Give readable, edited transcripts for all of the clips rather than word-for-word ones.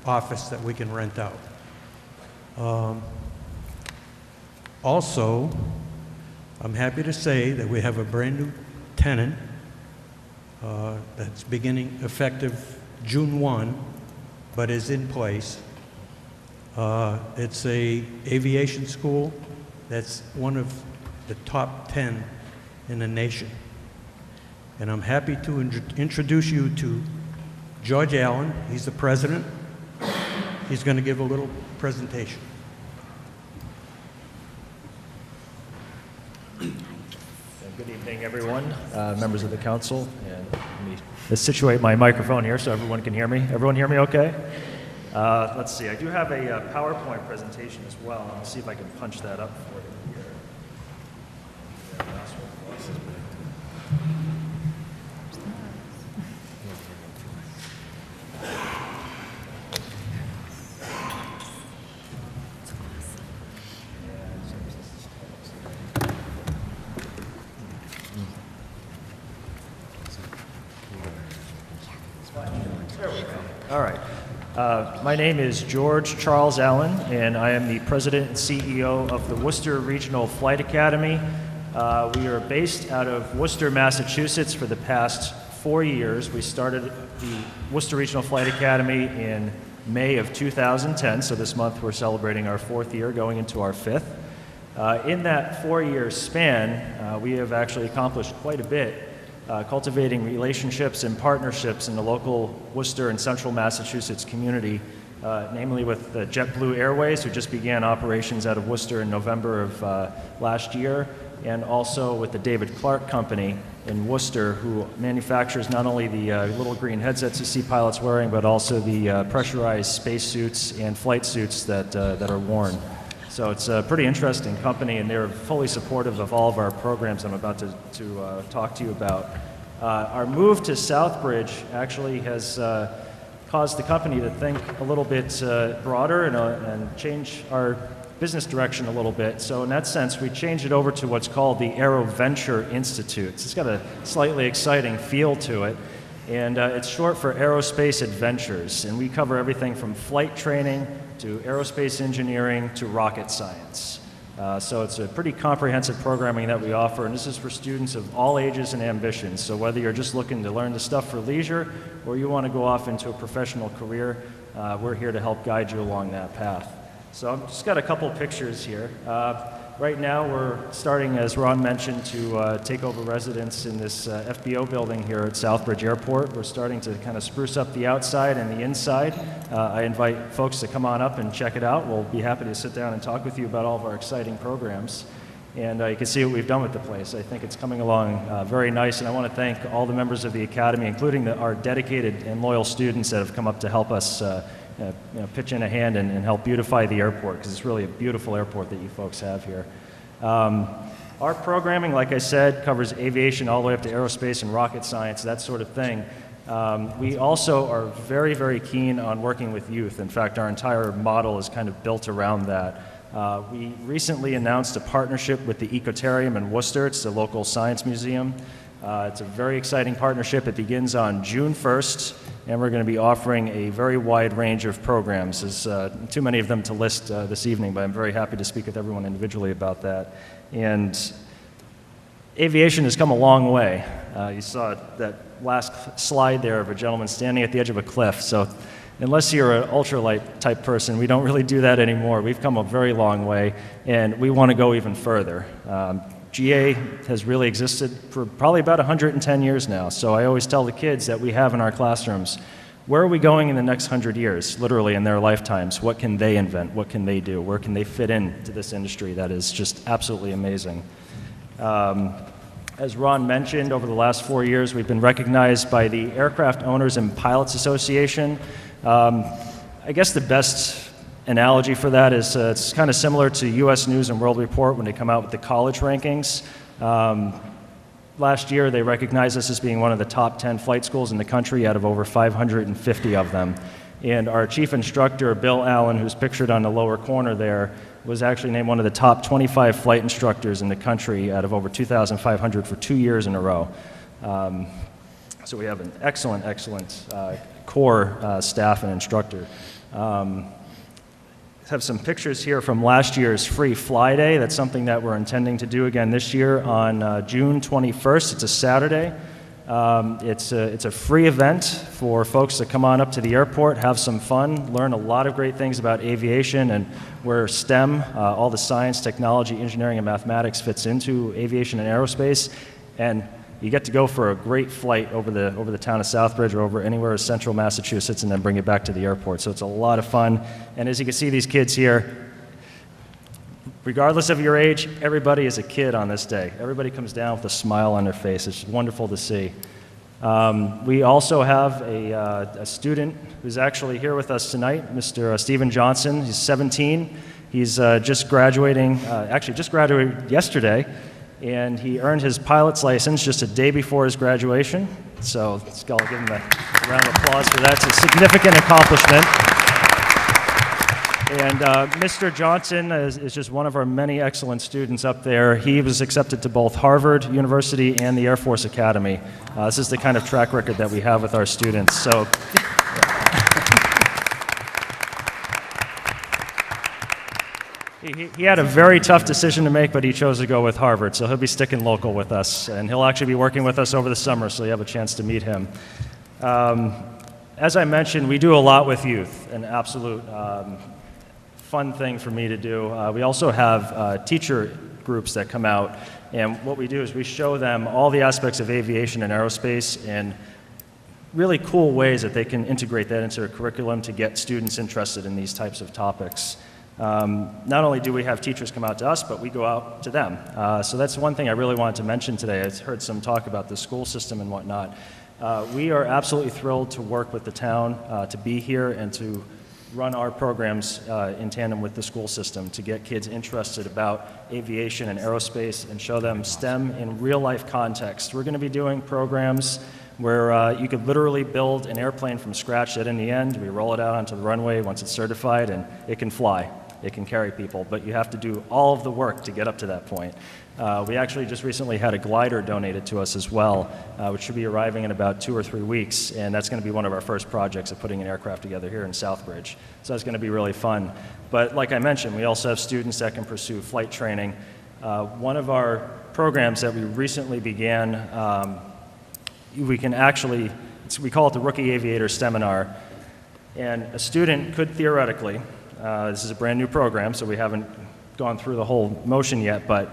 office that we can rent out. Also, I'm happy to say that we have a brand new tenant that's beginning effective June 1, but is in place. It's a aviation school that's one of the top 10 in the nation. And I'm happy to introduce you to George Allen. He's the president. He's going to give a little presentation. Good evening, everyone, members of the council. And let me situate my microphone here so everyone can hear me. Everyone hear me okay? Let's see, I do have a PowerPoint presentation as well. I'll see if I can punch that up for you here. There we go. All right. My name is George Charles Allen, and I am the president and CEO of the Worcester Regional Flight Academy. We are based out of Worcester, Massachusetts for the past 4 years. We started the Worcester Regional Flight Academy in May of 2010, so this month we're celebrating our 4th year, going into our 5th. In that 4-year span, we have actually accomplished quite a bit, cultivating relationships and partnerships in the local Worcester and central Massachusetts community, namely with the JetBlue Airways, who just began operations out of Worcester in November of last year, and also with the David Clark Company in Worcester, who manufactures not only the little green headsets you see pilots wearing, but also the pressurized spacesuits and flight suits that are worn. So it's a pretty interesting company, and they're fully supportive of all of our programs I'm about to talk to you about. Our move to Southbridge actually has caused the company to think a little bit broader and change our business direction a little bit. So in that sense, we changed it over to what's called the Aero Venture Institute. It's got a slightly exciting feel to it, and it's short for Aerospace Adventures, and we cover everything from flight training to aerospace engineering to rocket science. So it's a pretty comprehensive programming that we offer, and this is for students of all ages and ambitions. So whether you're just looking to learn the stuff for leisure or you want to go off into a professional career, we're here to help guide you along that path. So I've just got a couple pictures here. Right now we're starting, as Ron mentioned, to take over residence in this FBO building here at Southbridge Airport. We're starting to kind of spruce up the outside and the inside. I invite folks to come on up and check it out. We'll be happy to sit down and talk with you about all of our exciting programs. And you can see what we've done with the place. I think it's coming along very nice, and I want to thank all the members of the Academy, including our dedicated and loyal students that have come up to help us pitch in a hand and help beautify the airport, because it's really a beautiful airport that you folks have here. Our programming, like I said, covers aviation all the way up to aerospace and rocket science, that sort of thing. We also are very, very keen on working with youth. In fact, our entire model is kind of built around that. We recently announced a partnership with the Ecotarium in Worcester. It's the local science museum. It's a very exciting partnership. It begins on June 1st, and we're going to be offering a very wide range of programs. There's too many of them to list this evening, but I'm very happy to speak with everyone individually about that. And aviation has come a long way. You saw that last slide there of a gentleman standing at the edge of a cliff. So unless you're an ultralight type person, we don't really do that anymore. We've come a very long way, and we want to go even further. GA has really existed for probably about 110 years now. So I always tell the kids that we have in our classrooms, where are we going in the next 100 years, literally in their lifetimes? What can they invent? What can they do? Where can they fit into this industry that is just absolutely amazing? As Ron mentioned, over the last 4 years, we've been recognized by the Aircraft Owners and Pilots Association. I guess the best analogy for that is it's kind of similar to U.S. News and World Report when they come out with the college rankings. Last year, they recognized us as being one of the top 10 flight schools in the country out of over 550 of them. And our chief instructor, Bill Allen, who's pictured on the lower corner there, was actually named one of the top 25 flight instructors in the country out of over 2,500 for 2 years in a row. So we have an excellent core staff and instructor. Have some pictures here from last year's Free Fly Day. That's something that we're intending to do again this year on June 21st. It's a Saturday. It's a free event for folks to come on up to the airport, have some fun, learn a lot of great things about aviation and where STEM, all the science, technology, engineering, and mathematics fits into aviation and aerospace. And you get to go for a great flight over the town of Southbridge or over anywhere in central Massachusetts and then bring it back to the airport. So it's a lot of fun. And as you can see, these kids here, regardless of your age, everybody is a kid on this day. Everybody comes down with a smile on their face. It's wonderful to see. We also have a student who's actually here with us tonight, Mr. Stephen Johnson. He's 17. He's just graduating, actually just graduated yesterday, and he earned his pilot's license just a day before his graduation. So let's give him a round of applause for that. It's a significant accomplishment. And Mr. Johnson is just one of our many excellent students up there. He was accepted to both Harvard University and the Air Force Academy. This is the kind of track record that we have with our students. So. He had a very tough decision to make, but he chose to go with Harvard, so he'll be sticking local with us, and he'll actually be working with us over the summer, so you have a chance to meet him. As I mentioned, we do a lot with youth, an absolute fun thing for me to do. We also have teacher groups that come out, and what we do is we show them all the aspects of aviation and aerospace and really cool ways that they can integrate that into their curriculum to get students interested in these types of topics. Not only do we have teachers come out to us, but we go out to them. So that's one thing I really wanted to mention today. I heard some talk about the school system and whatnot. We are absolutely thrilled to work with the town, to be here and to run our programs in tandem with the school system to get kids interested about aviation and aerospace and show them STEM in real-life context. We're going to be doing programs where you could literally build an airplane from scratch that in the end, we roll it out onto the runway once it's certified and it can fly. It can carry people, but you have to do all of the work to get up to that point. We actually just recently had a glider donated to us as well, which should be arriving in about 2 or 3 weeks, and that's going to be one of our first projects of putting an aircraft together here in Southbridge. So that's going to be really fun. But like I mentioned, we also have students that can pursue flight training. One of our programs that we recently began, we call it the Rookie Aviator Seminar, and a student could theoretically, this is a brand new program, so we haven't gone through the whole motion yet, but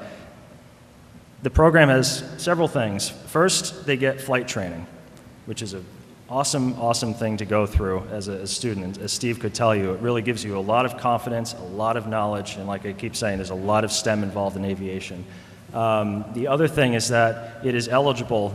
the program has several things. First, they get flight training, which is an awesome, awesome thing to go through as a student. As Steve could tell you, it really gives you a lot of confidence, a lot of knowledge, and like I keep saying, there's a lot of STEM involved in aviation. The other thing is that it is eligible,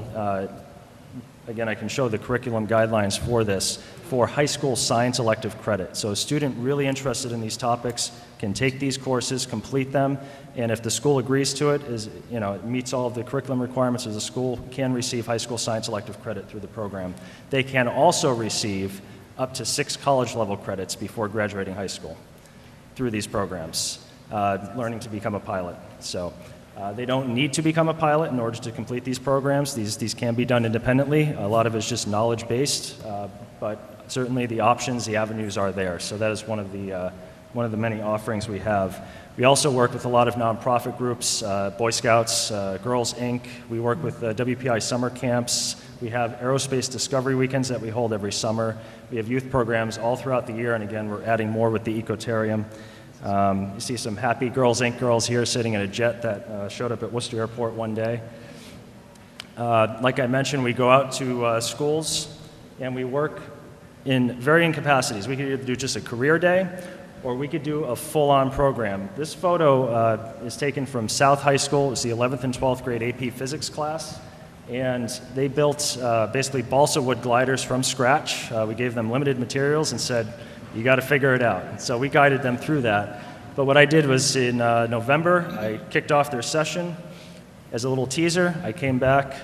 again, I can show the curriculum guidelines for this, for high school science elective credit. So a student really interested in these topics can take these courses, complete them, and if the school agrees to it, it meets all of the curriculum requirements of the school, can receive high school science elective credit through the program. They can also receive up to 6 college level credits before graduating high school through these programs, learning to become a pilot. So. They don't need to become a pilot in order to complete these programs. These can be done independently. A lot of it's just knowledge-based, but certainly the options, the avenues are there. So that is one of the many offerings we have. We also work with a lot of nonprofit groups, Boy Scouts, Girls Inc. We work with WPI summer camps. We have aerospace discovery weekends that we hold every summer. We have youth programs all throughout the year, and again, we're adding more with the Ecotarium. You see some happy Girls Inc. girls here sitting in a jet that showed up at Worcester Airport one day. Like I mentioned, we go out to schools and we work in varying capacities. We could either do just a career day or we could do a full-on program. This photo is taken from South High School. It was the 11th and 12th grade AP Physics class. And they built basically balsa wood gliders from scratch. We gave them limited materials and said, you got to figure it out. So we guided them through that. But what I did was in November, I kicked off their session. As a little teaser, I came back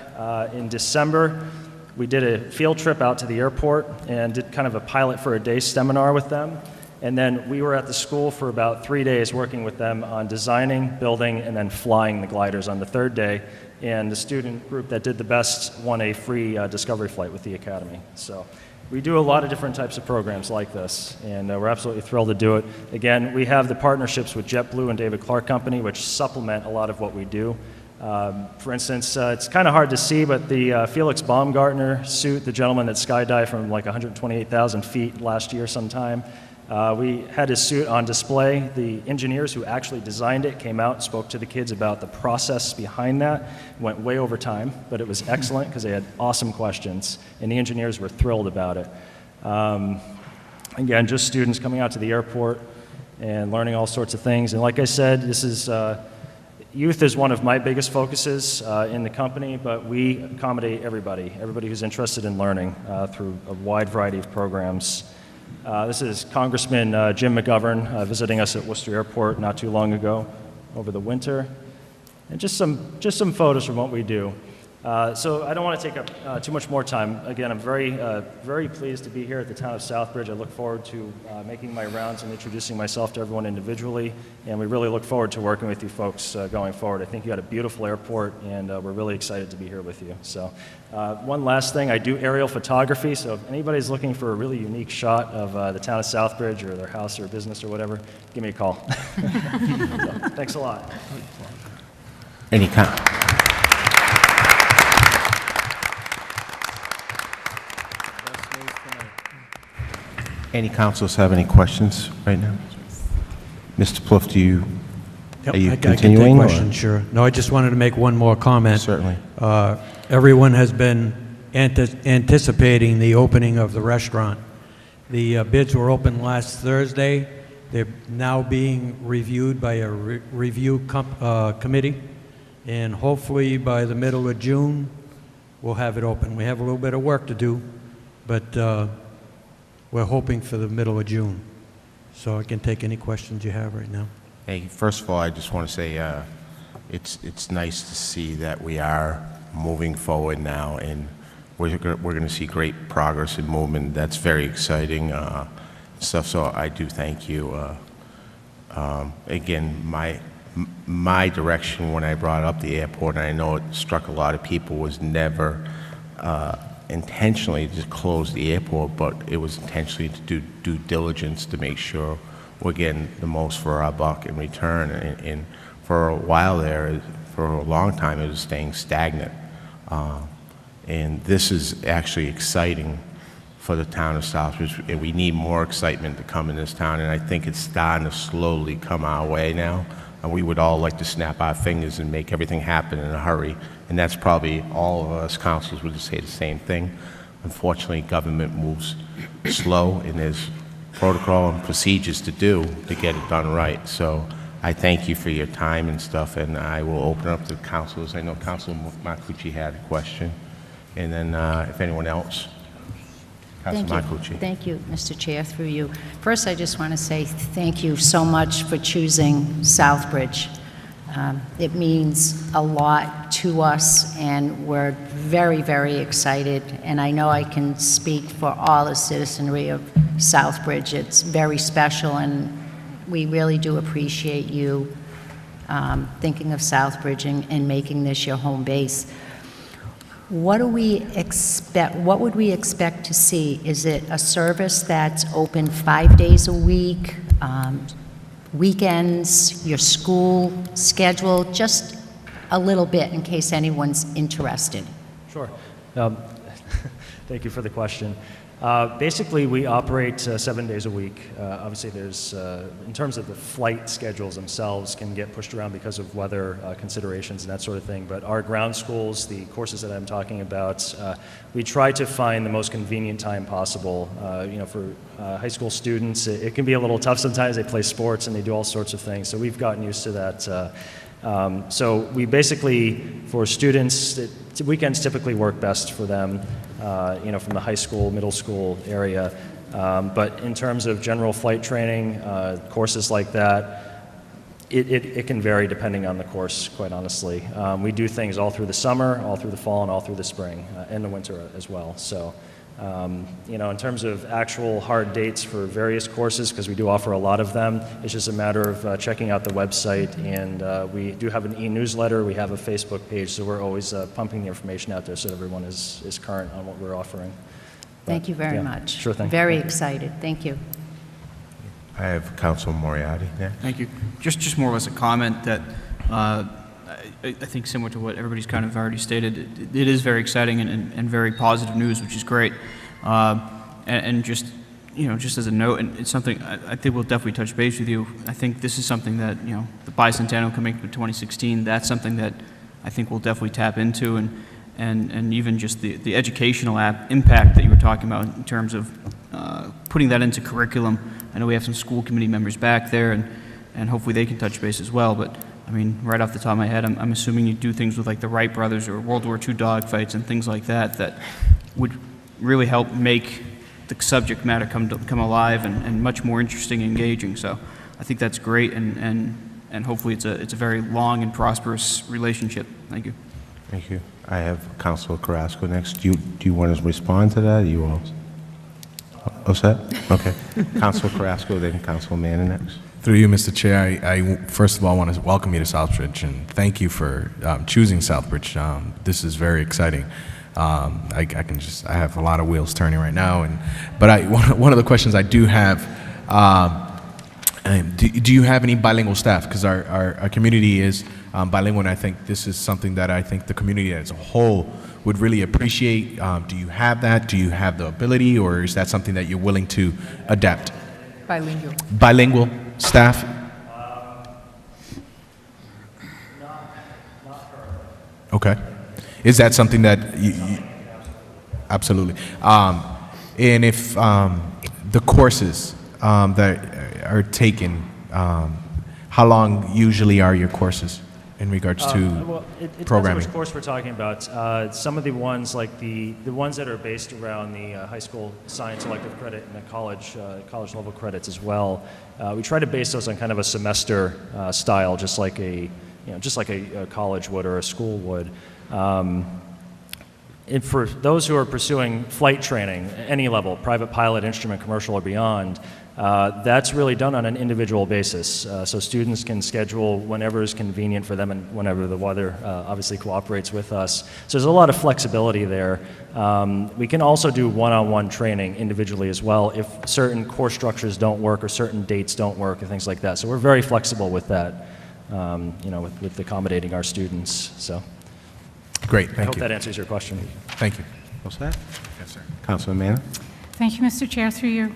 in December. We did a field trip out to the airport and did kind of a pilot for a day seminar with them. And then we were at the school for about 3 days working with them on designing, building, and then flying the gliders on the 3rd day. And the student group that did the best won a free discovery flight with the Academy. So we do a lot of different types of programs like this, and we're absolutely thrilled to do it. Again, we have the partnerships with JetBlue and David Clark Company, which supplement a lot of what we do. For instance, it's kind of hard to see, but the Felix Baumgartner suit, the gentleman that skydived from like 128,000 feet last year sometime, we had his suit on display. The engineers who actually designed it came out and spoke to the kids about the process behind that. Went way over time, but it was excellent because they had awesome questions, and the engineers were thrilled about it. Again, just students coming out to the airport and learning all sorts of things. And like I said, this is youth is one of my biggest focuses in the company, but we accommodate everybody who's interested in learning through a wide variety of programs. This is Congressman Jim McGovern visiting us at Worcester Airport not too long ago over the winter. And just some photos from what we do. So I don't want to take up too much more time. Again, I'm very pleased to be here at the town of Southbridge. I look forward to making my rounds and introducing myself to everyone individually, and we really look forward to working with you folks going forward. I think you got a beautiful airport, and we're really excited to be here with you. So one last thing, I do aerial photography, so if anybody's looking for a really unique shot of the town of Southbridge or their house or business or whatever, give me a call. So, thanks a lot. Any councilors have any questions right now? Mr. Plouffe, are you I can take continuing? questions, sure. No, I just wanted to make one more comment. Certainly. Everyone has been anticipating the opening of the restaurant. The bids were opened last Thursday. They're now being reviewed by a review committee, and hopefully by the middle of June, we'll have it open. We have a little bit of work to do, but we're hoping for the middle of June. So I can take any questions you have right now. Hey, first of all, I just want to say it's nice to see that we are moving forward now, and we're going to see great progress and movement. That's very exciting stuff. So I do thank you. Again, my direction when I brought up the airport, and I know it struck a lot of people, was never intentionally to close the airport, but it was intentionally to do due diligence to make sure we're getting the most for our buck in return. And for a while there, for a long time, it was staying stagnant. And this is actually exciting for the town of Southbridge, and we need more excitement to come in this town, and I think it's starting to slowly come our way now. And we would all like to snap our fingers and make everything happen in a hurry. And that's probably all of us councils would say the same thing. Unfortunately, government moves slow, and there's protocol and procedures to do to get it done right. So I thank you for your time and stuff, and I will open up to councilors. I know Councilor Marcucci had a question. And then if anyone else. Councilor Marcucci. Thank you, Mr. Chair, through you. First, I just want to say thank you so much for choosing Southbridge. It means a lot to us, and we're very, very excited. And I know I can speak for all the citizenry of Southbridge. It's very special, and we really do appreciate you thinking of Southbridge and making this your home base. What do we expect? What would we expect to see? Is it a service that's open 5 days a week, weekends, your school schedule? Just a little bit in case anyone's interested. Sure. Thank you for the question. Basically, we operate 7 days a week. Obviously, there's, in terms of the flight schedules themselves, can get pushed around because of weather considerations and that sort of thing. But our ground schools, the courses that I'm talking about, we try to find the most convenient time possible. You know, for high school students, it can be a little tough sometimes. They play sports and they do all sorts of things. So we've gotten used to that. So we basically, for students, weekends typically work best for them, you know, from the high school, middle school area. But in terms of general flight training, courses like that, it can vary depending on the course, quite honestly. We do things all through the summer, all through the fall, and all through the spring, and the winter as well. So, you know, in terms of actual hard dates for various courses, because we do offer a lot of them, it's just a matter of checking out the website, and we do have an e-newsletter, we have a Facebook page, so we're always pumping the information out there so everyone is current on what we're offering. Thank you very yeah, much. sure thing. Very excited. Thank you. I have Council Moriarty next. Thank you. Just more or less a comment that I think similar to what everybody's kind of already stated, it is very exciting and very positive news, which is great. And just, you know, just as a note, and it's something I think we'll definitely touch base with you. I think this is something that, you know, the bicentennial coming up in 2016, that's something that I think we'll definitely tap into, and even just the educational impact that you were talking about in terms of putting that into curriculum. I know we have some school committee members back there, and hopefully they can touch base as well, but I mean, right off the top of my head, I'm assuming you do things with like the Wright brothers or World War II dogfights and things like that that would really help make the subject matter come alive and much more interesting and engaging. So I think that's great, and hopefully it's a very long and prosperous relationship. Thank you. Thank you. I have Councilor Carrasco next. Do you want to respond to that? Or you all? Oh, set? Okay. Councilor Carrasco, then Councilor Manning next. Through you, Mr. Chair, I first of all want to welcome you to Southbridge and thank you for choosing Southbridge. This is very exciting. I have a lot of wheels turning right now. But one of the questions I do have, do you have any bilingual staff? Because our community is bilingual, and I think this is something that I think the community as a whole would really appreciate. Do you have that? Do you have the ability, or is that something that you're willing to adapt? Bilingual. Bilingual staff? Okay. Is that something that you absolutely. And if the courses that are taken, how long usually are your courses in regards to Well, it depends on programming? which course we're talking about. Some of the ones, like the ones that are based around the high school science elective credit and the college level credits as well, we try to base those on kind of a semester style, just like a college would or a school would. And for those who are pursuing flight training, any level, private pilot, instrument, commercial, or beyond, that's really done on an individual basis. So students can schedule whenever is convenient for them and whenever the weather obviously cooperates with us. So there's a lot of flexibility there. We can also do one-on-one training individually as well if certain course structures don't work or certain dates don't work and things like that. So we're very flexible with that, with accommodating our students. So. Great, I thank hope you. that answers your question. Thank you. What's that? Yes, sir. Councilor Manning? Thank you, Mr. Chair, through you.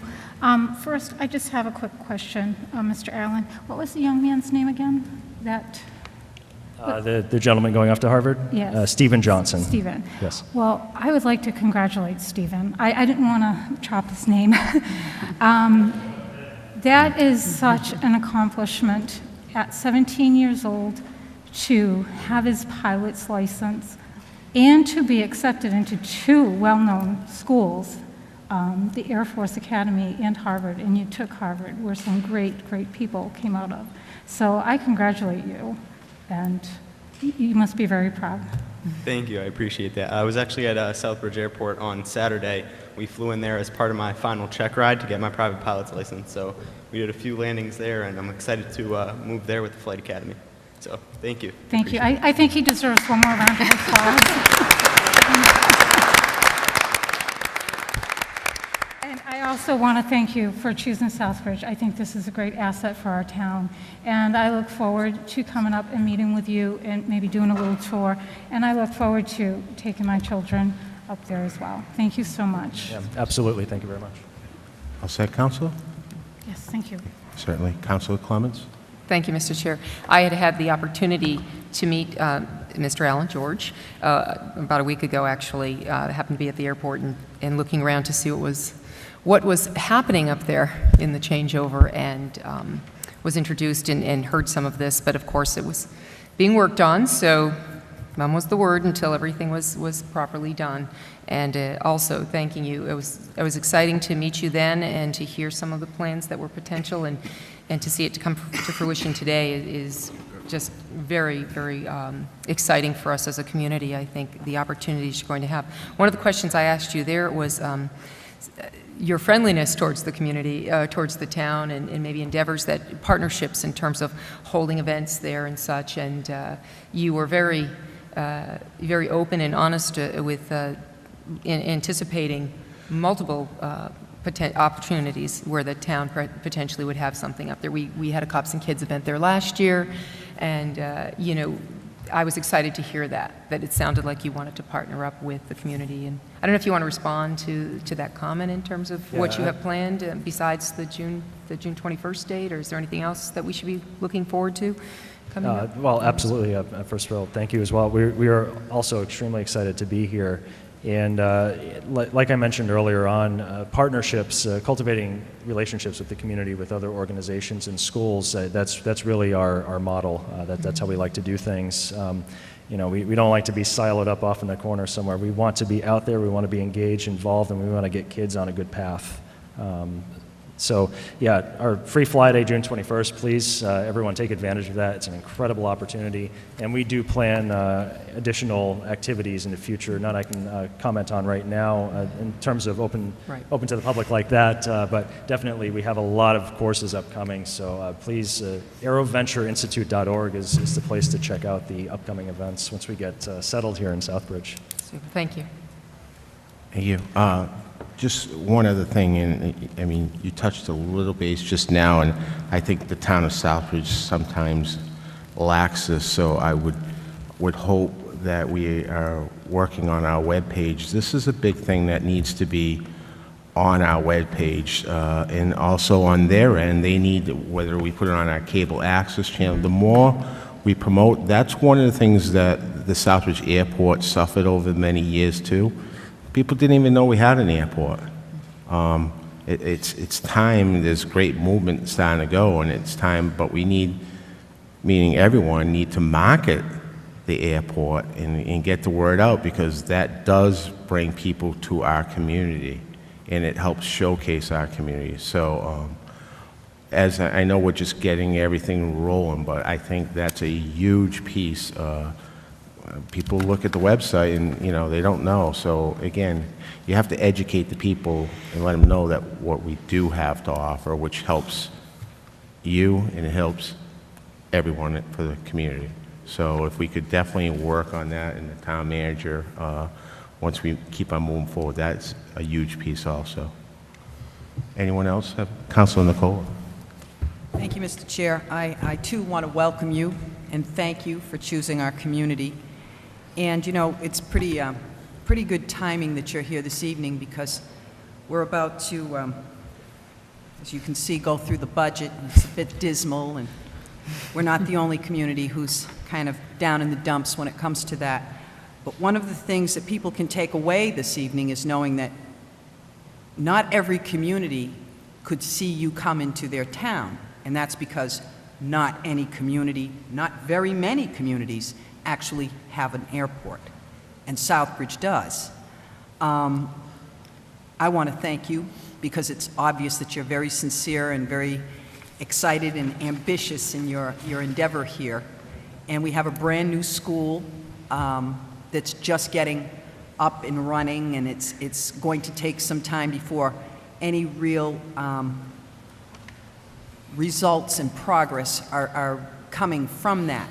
First, I just have a quick question, Mr. Allen. What was the young man's name again? The gentleman going off to Harvard? Yes. Stephen Johnson. Stephen. Yes. Well, I would like to congratulate Stephen. I didn't want to chop his name. That is such an accomplishment at 17 years old to have his pilot's license and to be accepted into two well-known schools, the Air Force Academy and Harvard, and you took Harvard, where some great, great people came out of. So I congratulate you, and you must be very proud. Thank you, I appreciate that. I was actually at Southbridge Airport on Saturday. We flew in there as part of my final check ride to get my private pilot's license. So we did a few landings there, and I'm excited to move there with the Flight Academy. So thank you. Thank you. I think he deserves one more round of applause. And I also want to thank you for choosing Southbridge. I think this is a great asset for our town. And I look forward to coming up and meeting with you and maybe doing a little tour. And I look forward to taking my children up there as well. Thank you so much. Yeah, absolutely. Thank you very much. All set, Councilor? Yes, thank you. Certainly. Councilor Clements? Thank you, Mr. Chair. I had the opportunity to meet Mr. Allen George about a week ago, actually. Happened to be at the airport and looking around to see what was happening up there in the changeover, and was introduced and heard some of this. But of course, it was being worked on, so mum was the word until everything was properly done. And also thanking you. It was exciting to meet you then and to hear some of the plans that were potential, and to see it to come to fruition today is just very, very exciting for us as a community. I think the opportunities you're going to have. One of the questions I asked you there was your friendliness towards the community, towards the town, and maybe endeavors, that partnerships in terms of holding events there and such. And you were very, very open and honest with in anticipating multiple opportunities where the town potentially would have something up there. We had a Cops and Kids event there last year, and, you know, I was excited to hear that it sounded like you wanted to partner up with the community. And I don't know if you want to respond to that comment in terms of what you have planned besides the June 21st date, or is there anything else that we should be looking forward to coming up? Well, absolutely. First of all, thank you as well. We are also extremely excited to be here. And like I mentioned earlier on, partnerships, cultivating relationships with the community, with other organizations and schools, that's really our model. That's how we like to do things. You know, we don't like to be siloed up off in the corner somewhere. We want to be out there, we want to be engaged, involved, and we want to get kids on a good path. So, yeah, our free fly day, June 21st, please, everyone take advantage of that. It's an incredible opportunity. And we do plan additional activities in the future, none I can comment on right now in terms of open to the public like that, but definitely we have a lot of courses upcoming. So please, aeroventureinstitute.org is the place to check out the upcoming events once we get settled here in Southbridge. Super. Thank you. Thank you. Just one other thing, and I mean, you touched a little base just now, and I think the town of Southbridge sometimes lacks this, so I would hope that we are working on our webpage. This is a big thing that needs to be on our webpage, and also on their end, they need, whether we put it on our cable access channel, the more we promote, that's one of the things that the Southbridge Airport suffered over many years too. People didn't even know we had an airport. It's time, there's great movement starting to go, and it's time, but we need, meaning everyone, need to market the airport and get the word out, because that does bring people to our community, and it helps showcase our community. So as I know we're just getting everything rolling, but I think that's a huge piece. People look at the website and, you know, they don't know. So again, you have to educate the people and let them know that what we do have to offer, which helps you and it helps everyone for the community. So if we could definitely work on that, and the town manager, once we keep on moving forward, that's a huge piece also. Anyone else have? Councilor Nicola. Thank you, Mr. Chair. I too want to welcome you and thank you for choosing our community. And, you know, it's pretty good timing that you're here this evening, because we're about to, as you can see, go through the budget. It's a bit dismal, and we're not the only community who's kind of down in the dumps when it comes to that. But one of the things that people can take away this evening is knowing that not every community could see you come into their town, and that's because not any community, not very many communities, actually have an airport, and Southbridge does. I want to thank you, because it's obvious that you're very sincere and very excited and ambitious in your endeavor here. And we have a brand new school that's just getting up and running, and it's going to take some time before any real results and progress are coming from that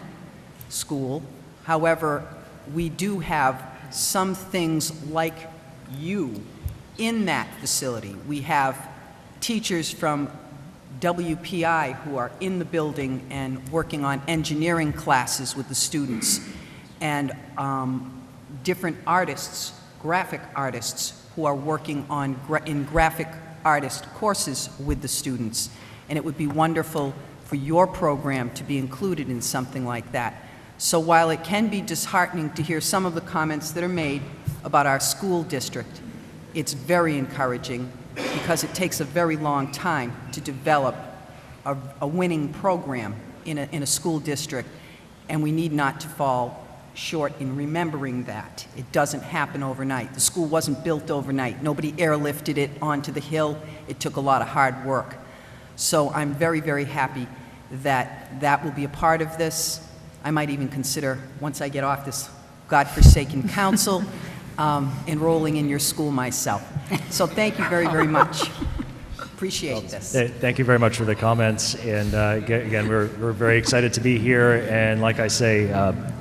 school. However, we do have some things like you in that facility. We have teachers from WPI who are in the building and working on engineering classes with the students, and different artists, graphic artists, who are working on in graphic artist courses with the students. And it would be wonderful for your program to be included in something like that. So while it can be disheartening to hear some of the comments that are made about our school district, it's very encouraging, because it takes a very long time to develop a winning program in a school district, and we need not to fall short in remembering that. It doesn't happen overnight. The school wasn't built overnight. Nobody airlifted it onto the hill. It took a lot of hard work. So I'm very, very happy that that will be a part of this. I might even consider, once I get off this godforsaken council, enrolling in your school myself. So thank you very, very much. Appreciate this. Thank you very much for the comments. And again, we're very excited to be here. And like I say,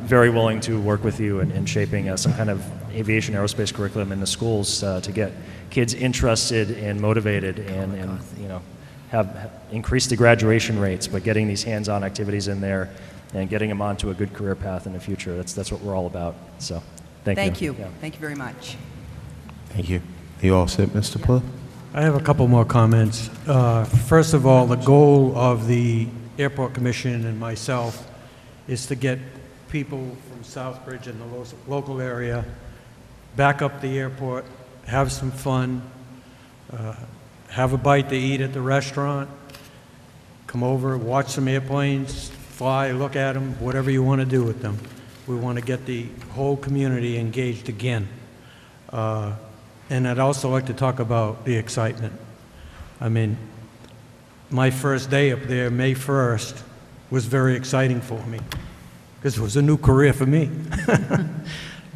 very willing to work with you in shaping some kind of aviation aerospace curriculum in the schools to get kids interested and motivated and you know, have increased the graduation rates, but getting these hands-on activities in there and getting them onto a good career path in the future. That's what we're all about. So, thank you. Thank you. Yeah. Thank you very much. Thank you. Are you all set, Mr. Plitt? I have a couple more comments. First of all, the goal of the Airport Commission and myself is to get people from Southbridge and the local area back up the airport, have some fun, have a bite to eat at the restaurant, come over, watch some airplanes fly, look at them, whatever you want to do with them. We want to get the whole community engaged again. And I'd also like to talk about the excitement. I mean, my first day up there, May 1st, was very exciting for me because it was a new career for me.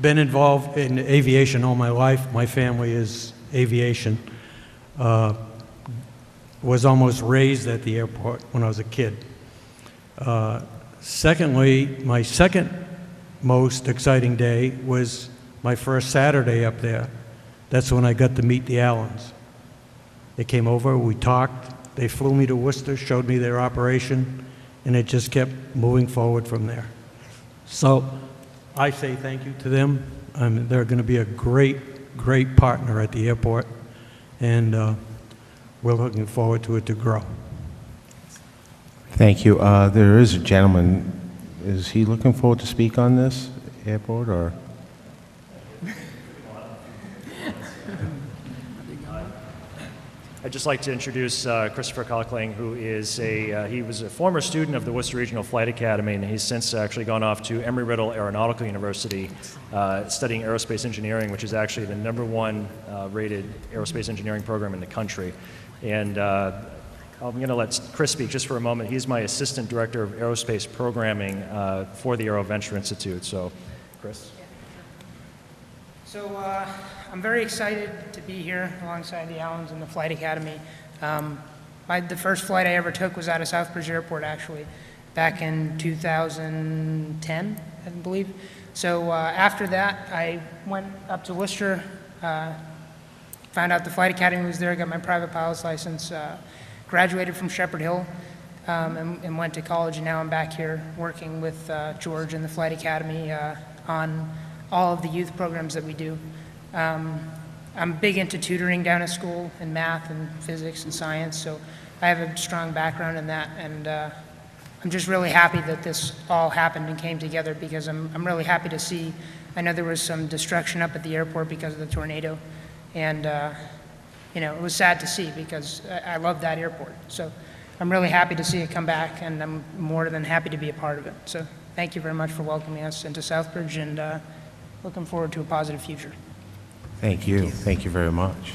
Been involved in aviation all my life. My family is aviation. Was almost raised at the airport when I was a kid. Secondly, my second most exciting day was my first Saturday up there. That's when I got to meet the Allens. They came over, we talked, they flew me to Worcester, showed me their operation, and it just kept moving forward from there. So I say thank you to them. They're going to be a great, great partner at the airport, and we're looking forward to it to grow. Thank you. There is a gentleman. Is he looking forward to speak on this airport, or? I'd just like to introduce Christopher Cockling, who is he was a former student of the Worcester Regional Flight Academy, and he's since actually gone off to Embry-Riddle Aeronautical University studying aerospace engineering, which is actually the #1 rated aerospace engineering program in the country. And I'm going to let Chris speak just for a moment. He's my assistant director of aerospace programming for the Aero Venture Institute. So, Chris. So I'm very excited to be here alongside the Allens and the Flight Academy. The first flight I ever took was out of Southbridge Airport, actually, back in 2010, I believe. So after that, I went up to Worcester, found out the Flight Academy was there, got my private pilot's license, graduated from Shepherd Hill, and went to college, and now I'm back here working with George and the Flight Academy on all of the youth programs that we do. I'm big into tutoring down at school in math and physics and science, so I have a strong background in that, and I'm just really happy that this all happened and came together, because I'm really happy to see. I know there was some destruction up at the airport because of the tornado, and you know, it was sad to see because I love that airport. So I'm really happy to see it come back, and I'm more than happy to be a part of it. So thank you very much for welcoming us into Southbridge, and looking forward to a positive future. Thank you. Thank you very much.